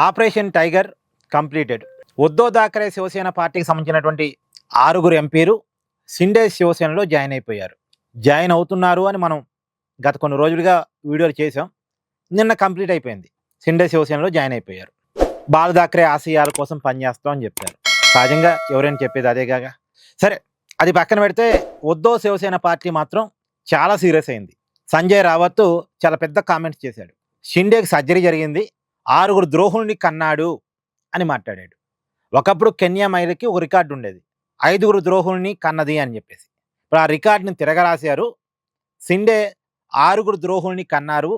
Operation tiger completed. Uddhav Thackeray Shiv Sena పార్టీకి సంబంధించినటువంటి 6 ఎంపీలు షిండే శివసేనలో జాయిన్ అయిపోయారు. జాయిన్ అవుతున్నారు అని మనం గత కొన్ని రోజులుగా వీడియోలు చేసాం. నిన్న కంప్లీట్ అయిపోయింది. షిండే శివసేనలో జాయిన్ అయిపోయారు. బాల్ థాకరే ఆశయాల కోసం పనిచేస్తాం అని చెప్పారు. సహజంగా ఎవరైనా చెప్పేది అదేగా. సరే, అది పక్కన పెడితే ఉద్ధవ్ శివసేన పార్టీ మాత్రం చాలా సీరియస్ అయింది. సంజయ్ రావత్ చాలా పెద్ద కామెంట్స్ చేశాడు. షిండేకి సర్జరీ జరిగింది, 6 ద్రోహుల్ని కన్నాడు అని మాట్లాడాడు. ఒకప్పుడు కెన్యా మహిళకి ఒక రికార్డు ఉండేది, 5 ద్రోహుల్ని కన్నది అని చెప్పేసి. ఇప్పుడు ఆ రికార్డుని తిరగరాశారు. షిండే 6 ద్రోహుల్ని కన్నారు,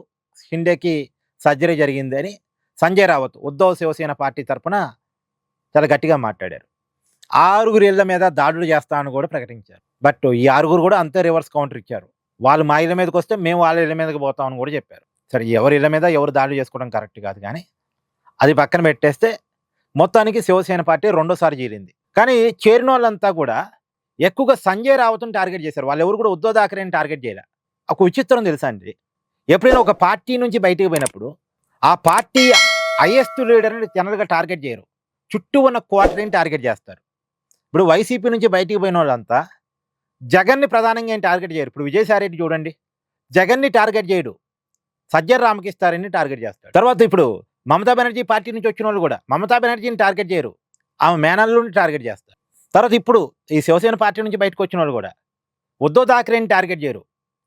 షిండేకి సర్జరీ జరిగింది అని సంజయ్ రావత్ ఉద్ధవ్ శివసేన పార్టీ తరఫున చాలా గట్టిగా మాట్లాడారు. 6 ఇళ్ల మీద దాడులు చేస్తామని కూడా ప్రకటించారు. బట్ ఈ 6 కూడా అంతే రివర్స్ కౌంటర్ ఇచ్చారు. వాళ్ళు మా ఇళ్ళ మీదకి వస్తే మేము వాళ్ళ ఇళ్ళ మీదకి పోతామని కూడా చెప్పారు. సరే, ఎవరి ఇళ్ళ మీద ఎవరు దాడులు చేసుకోవడం కరెక్ట్ కాదు, కానీ అది పక్కన పెట్టేస్తే మొత్తానికి శివసేన పార్టీ రెండోసారి చేరింది. కానీ చేరిన వాళ్ళంతా కూడా ఎక్కువగా సంజయ్ రావత్ని టార్గెట్ చేశారు. వాళ్ళు ఎవరు కూడా ఉద్ధవ్ థాకరేని టార్గెట్ చేయలే. ఒక విచిత్రం తెలుసా అండి, ఎప్పుడైనా ఒక పార్టీ నుంచి బయటికి పోయినప్పుడు ఆ పార్టీ హైయెస్ట్ లీడర్ని జనరల్గా టార్గెట్ చేయరు, చుట్టూ ఉన్న క్వార్టర్ని టార్గెట్ చేస్తారు. ఇప్పుడు వైసీపీ నుంచి బయటికి పోయిన వాళ్ళంతా జగన్ని ప్రధానంగా ఏం టార్గెట్ చేయరు. ఇప్పుడు విజయసాయిరెడ్డి చూడండి, జగన్ని టార్గెట్ చేయడు, సజ్జర్ రామకృష్ణారెడ్డిని టార్గెట్ చేస్తాడు. తర్వాత ఇప్పుడు మమతా బెనర్జీ పార్టీ నుంచి వచ్చిన వాళ్ళు కూడా మమతా బెనర్జీని టార్గెట్ చేయరు, ఆమె మేనల్లుని టార్గెట్ చేస్తారు. తర్వాత ఇప్పుడు ఈ శివసేన పార్టీ నుంచి బయటకు వచ్చిన వాళ్ళు కూడా ఉద్ధవ్ థాకరేని టార్గెట్ చేయరు,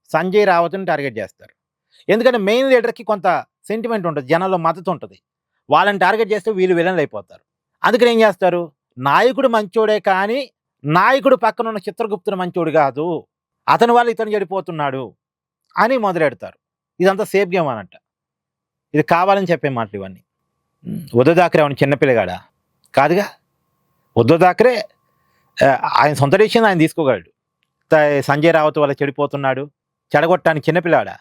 సంజయ్ రావత్ని టార్గెట్ చేస్తారు. ఎందుకంటే మెయిన్ లీడర్కి కొంత సెంటిమెంట్ ఉంటుంది, జనాల్లో మద్దతు ఉంటుంది. వాళ్ళని టార్గెట్ చేస్తే వీళ్ళు విలన్లు అయిపోతారు. అందుకని ఏం చేస్తారు, నాయకుడు మంచోడే కానీ నాయకుడు పక్కన ఉన్న చిత్రగుప్తుడు మంచోడు కాదు, అతని వాళ్ళు ఇతను చెడిపోతున్నాడు అని మొదలెడతారు. ఇదంతా సేఫ్ గేమ్ అనంట. ఇది కావాలని చెప్పే మాటలు ఇవన్నీ. ఉద్ధవ్ థాకరే అవును చిన్నపిల్లగాడా? కాదుగా. ఉద్ధవ్ థాకరే ఆయన సొంత డిసిషన్ ఆయన తీసుకోగలడు. సంజయ్ రావత్ వల్ల చెడిపోతున్నాడు, చెడగొట్టడానికి చిన్నపిల్లాడా?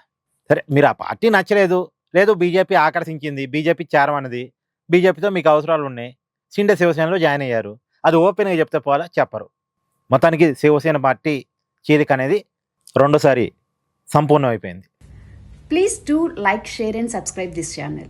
సరే, మీరు ఆ పార్టీ నచ్చలేదు, లేదు బీజేపీ ఆకర్షించింది, బీజేపీ చేరమన్నది, బీజేపీతో మీకు అవసరాలు ఉన్నాయి, షిండే శివసేనలో జాయిన్ అయ్యారు, అది ఓపెన్గా చెప్తే పోలా చెప్పరు. మొత్తానికి శివసేన పార్టీ చీలిక అనేది రెండోసారి సంపూర్ణం అయిపోయింది. Please do like, share and subscribe this channel.